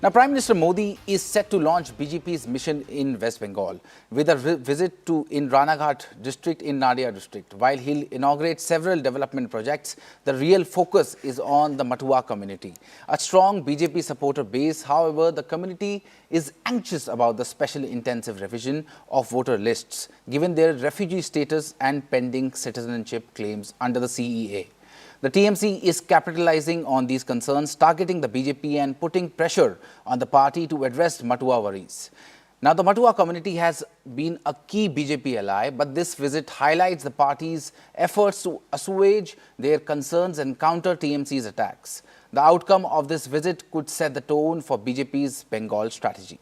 Now, Prime Minister Modi is set to launch BJP's mission in West Bengal with a visit in Ranaghat district in Nadia district. While he'll inaugurate several development projects, the real focus is on the Matua community. A strong BJP supporter base, however, the community is anxious about the special intensive revision of voter lists, given their refugee status and pending citizenship claims under the CEA. The TMC is capitalizing on these concerns, targeting the BJP and putting pressure on the party to address Matua worries. Now, the Matua community has been a key BJP ally, but this visit highlights the party's efforts to assuage their concerns and counter TMC's attacks. The outcome of this visit could set the tone for BJP's Bengal strategy.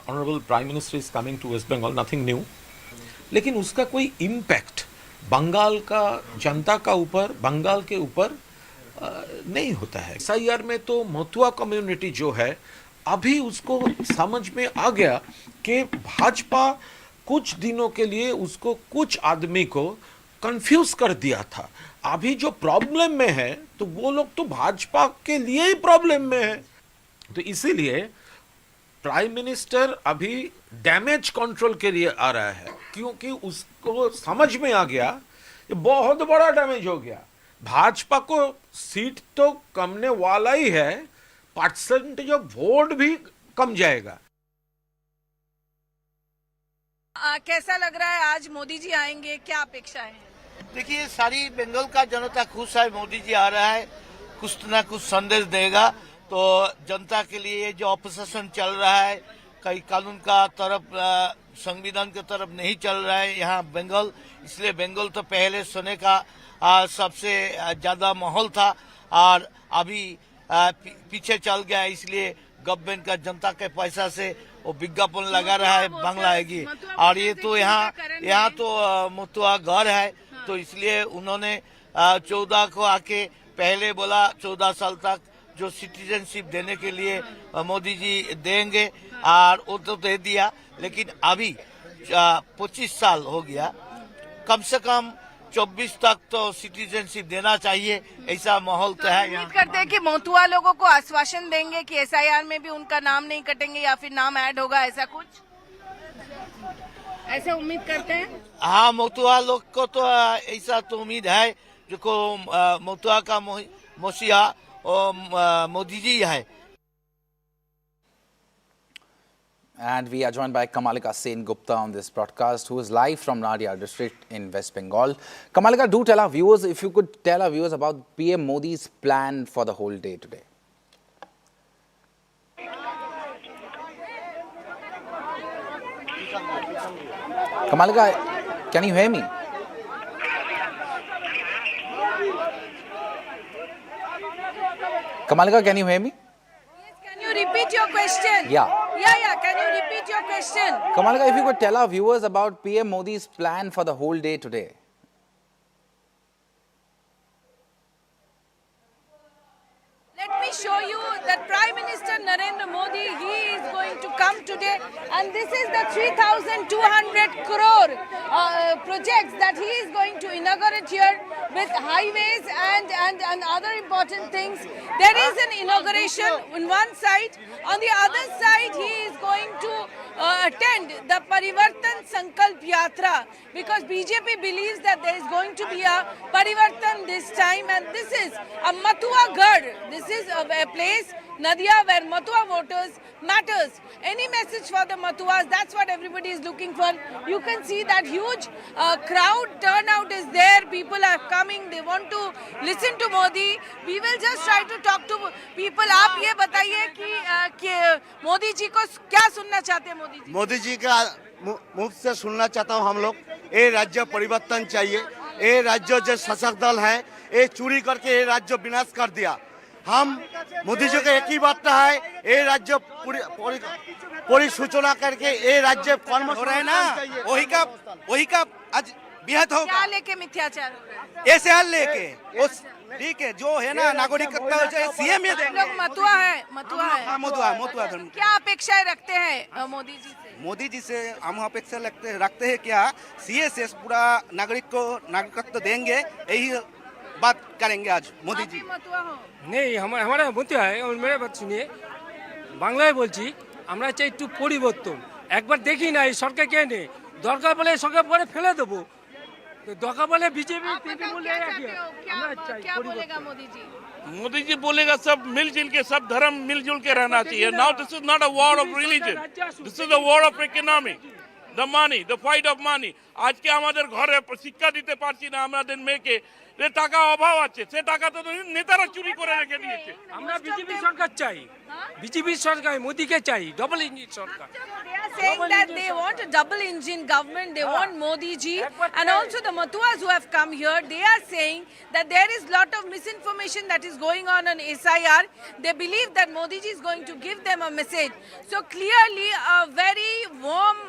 Honorable Prime Minister is coming to West Bengal, nothing new. लेकिन उसका कोई impact Bengal का जनता का ऊपर, बंगाल के ऊपर नहीं होता है। SIR में तो मथुआ कम्युनिटी जो है अभी उसको समझ में आ गया कि भाजपा कुछ दिनों के लिए उसको कुछ आदमी को कंफ्यूज कर दिया था। अभी जो प्रॉब्लम में है तो वो लोग तो भाजपा के लिए ही प्रॉब्लम में है। तो इसीलिए प्राइम मिनिस्टर अभी डैमेज कंट्रोल के लिए आ रहा है, क्योंकि उसको समझ में आ गया ये बहुत बड़ा डैमेज हो गया। भाजपा को सीट तो कमने वाला ही है, परसेंटेज ऑफ वोट भी कम जाएगा। कैसा लग रहा है आज मोदी जी आएंगे, क्या अपेक्षा है? देखिए, सारी बंगाल का जनता खुश है, मोदी जी आ रहा है, कुछ ना कुछ संदेश देगा। तो जनता के लिए जो ऑपोजिशन चल रहा है, कई कानून का तरफ, संविधान की तरफ नहीं चल रहा है यहाँ बंगाल, इसलिए बंगाल तो पहले सोने का सबसे ज्यादा माहौल था और अभी पीछे चल गया। इसलिए गवर्नमेंट का जनता के पैसा से वो विज्ञापन लगा रहा है बांग्ला आएगी। और ये तो यहाँ तो मथुआ घर है, तो इसलिए उन्होंने 14 को आके पहले बोला 14 साल तक जो सिटीजनशिप देने के लिए मोदी जी देंगे, और वो तो दे दिया। लेकिन अभी 25 साल हो गया, कम से कम 24 तक तो सिटीजनशिप देना चाहिए, ऐसा माहौल तो है। उम्मीद करते हैं कि मथुआ लोगों को आश्वासन देंगे कि SIR में भी उनका नाम नहीं कटेंगे या फिर नाम ऐड होगा, ऐसा कुछ ऐसा उम्मीद करते हैं। हाँ, मथुआ लोग को तो ऐसा तो उम्मीद है, जो मथुआ का मसीहा Modi ji hai. And we are joined by Kamalika Sen Gupta on this broadcast, who is live from Nadia district in West Bengal. Kamalika, do tell our viewers, if you could tell our viewers about PM Modi's plan for the whole day today. Kamalika, can you hear me? Kamalika, can you hear me? Yes, can you repeat your question? Yeah. Can you repeat your question? Kamalika, if you could tell our viewers about PM Modi's plan for the whole day today. Let me show you that Prime Minister Narendra Modi, he is going to come today, and this is the 3,200 crore projects that he is going to inaugurate here with highways and other important things. There is an inauguration on one side. On the other side, he is going to attend the Parivartan Sankalp Yatra, because BJP believes that there is going to be a Parivartan this time, and this is a Matua Garh. This is a place, Nadia, where Matua voters matters. Any message for the Matuas, that's what everybody is looking for. You can see that huge crowd turnout is there. People are coming, they want to listen to Modi. We will just try to talk to people. आप ये बताइए कि मोदी जी को क्या सुनना चाहते हैं? मोदी जी का मुख से सुनना चाहता हूँ हम लोग, ये राज्य परिवर्तन चाहिए। ये राज्य जो शासक दल है, ये चोरी करके ये राज्य विनाश कर दिया। हम मोदी जी का एक ही बात है, ये राज्य पूरी सूचना करके ये राज्य कर्म हो रहे हैं ना, वही का आज बेहद होगा। क्या लेके मिथ्याचार हो रहा है? ऐसे लेके उस ठीक है जो है ना नागरिकता सीएम ये देंगे। लोग मथुआ है। मथुआ धर्म। क्या अपेक्षाएं रखते हैं मोदी जी से? मोदी जी से हम अपेक्षा रखते हैं क्या CSS पूरा नागरिक को नागरिकत्व देंगे, यही बात करेंगे आज मोदी आप जी। भी मथुआ हो? নেই हमारा মতে হয় মেরে বাত শুনিয়ে বাংলায় বলছি আমরা চাই একটু পরিবর্তন একবার দেখি না এই সরকারকে এনে দরকার বলে সরকার পরে ফেলে দেবো তো দরকার বলে বিজেপি आप बताओ क्या चाहते हो? क्या बोलेगा मोदी जी? मोदी जी बोलेगा सब मिलजुल के सब धर्म मिलजुल के रहना चाहिए. Now this is not a war of religion, this is a war of economy, the money, the fight of money. আজকে আমাদের ঘরে শিক্ষা দিতে পারছি না আমাদের মেয়েকে, যে টাকা অভাব আছে, সে টাকা তো নেতারা চুরি করে রেখে দিয়েছে. আমরা বিজেপি সরকার চাই বিজেপি সরকার মোদিকে চাই double engine Sarkar They are saying that they want a double engine government, they want Modi ji, and also the Mathuas who have come here, they are saying that there is lot of misinformation that is going on SIR. They believe that Modi ji is going to give them a message. So clearly a very warm,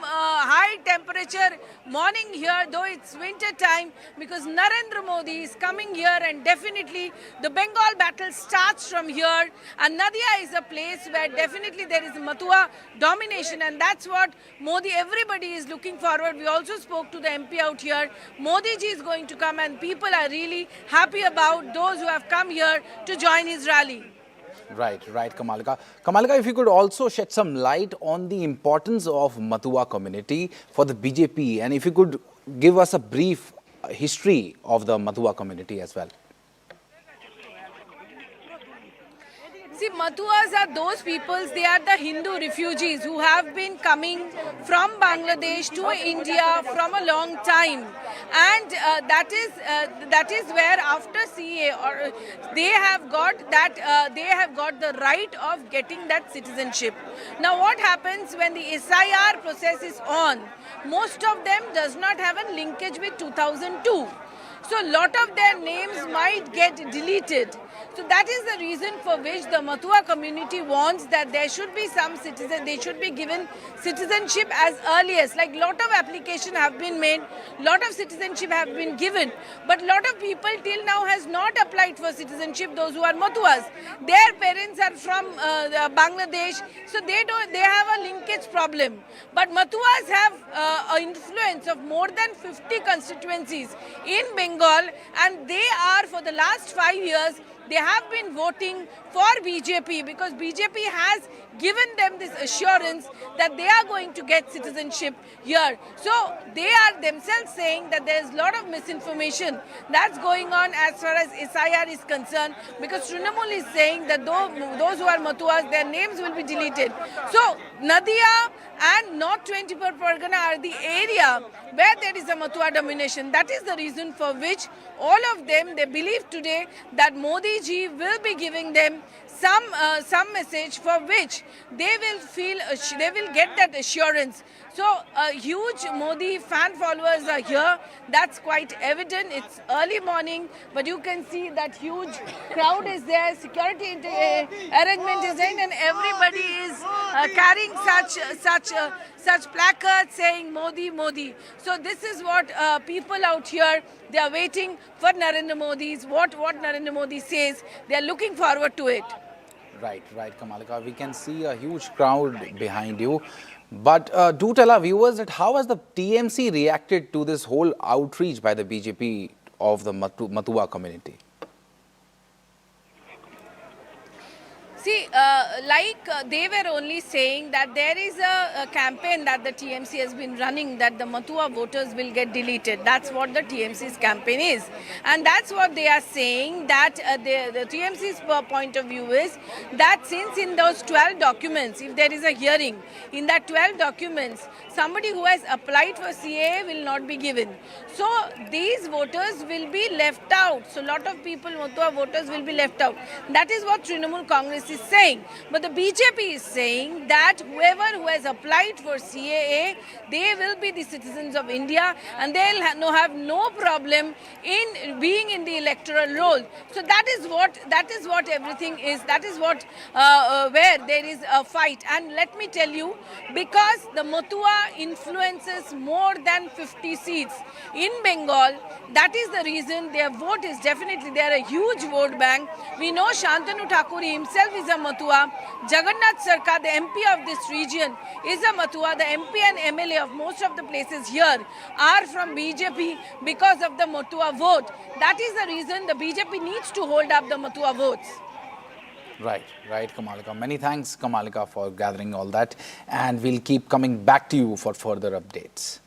high temperature morning here, though it's winter time, because Narendra Modi is coming here, and definitely the Bengal battle starts from here, and Nadia is a place where definitely there is Mathua domination, and that's what Modi, everybody is looking forward. We also spoke to the MP out here. Modi ji is going to come, and people are really happy about those who have come here to join his rally. Right, Kamalika. Kamalika, if you could also shed some light on the importance of Mathua community for the BJP, and if you could give us a brief history of the Mathua community as well. See, Mathuas are those peoples, they are the Hindu refugees who have been coming from Bangladesh to India from a long time. And that is where after CA, or they have got the right of getting that citizenship. Now what happens when the SIR process is on? Most of them does not have a linkage with 2002. So a lot of their names might get deleted. So that is the reason for which the Mathua community wants that there should be some citizen, they should be given citizenship as earliest. Like lot of application have been made, lot of citizenship have been given, but lot of people till now has not applied for citizenship. Those who are Mathuas, their parents are from Bangladesh, so they have a linkage problem. But Mathuas have an influence of more than 50 constituencies in Bengal, and they are for the last 5 years. They have been voting for BJP because BJP has given them this assurance that they are going to get citizenship here. So they are themselves saying that there is a lot of misinformation that's going on as far as SIR is concerned, because Trinamool is saying that those who are Mathuas, their names will be deleted. So Nadia and North 24 Pargana are the area where there is a Mathua domination. That is the reason for which all of them, they believe today that Modi ji will be giving them some message for which they will get that assurance. So huge Modi fan followers are here. That's quite evident. It's early morning, but you can see that huge crowd is there. Security arrangement is in, and everybody is carrying such placards saying Modi, Modi. So this is what people out here, they are waiting for Narendra Modi's, what Narendra Modi says. They are looking forward to it. Right, Kamalika. We can see a huge crowd behind you. But do tell our viewers that how has the TMC reacted to this whole outreach by the BJP of the Mathua community? See, they were only saying that there is a campaign that the TMC has been running that the Mathua voters will get deleted. That's what the TMC's campaign is. And that's what they are saying, that the TMC's point of view is that since in those 12 documents, if there is a hearing, in that 12 documents, somebody who has applied for CAA will not be given. So these voters will be left out. So a lot of people, Mathua voters will be left out. That is what Trinamool Congress is saying. But the BJP is saying that whoever who has applied for CAA, they will be the citizens of India, and they will have no problem in being in the electoral roll. So that is what everything is. That is what where there is a fight. And let me tell you, because the Mathua influences more than 50 seats in Bengal, that is the reason their vote is definitely, they are a huge vote bank. We know Shantanu Thakur himself is a Mathua. Jagannath Sarkar, the MP of this region, is a Matua. The MP and MLA of most of the places here are from BJP because of the Matua vote. That is the reason the BJP needs to hold up the Matua votes. Right, Kamalika. Many thanks, Kamalika, for gathering all that. And we'll keep coming back to you for further updates.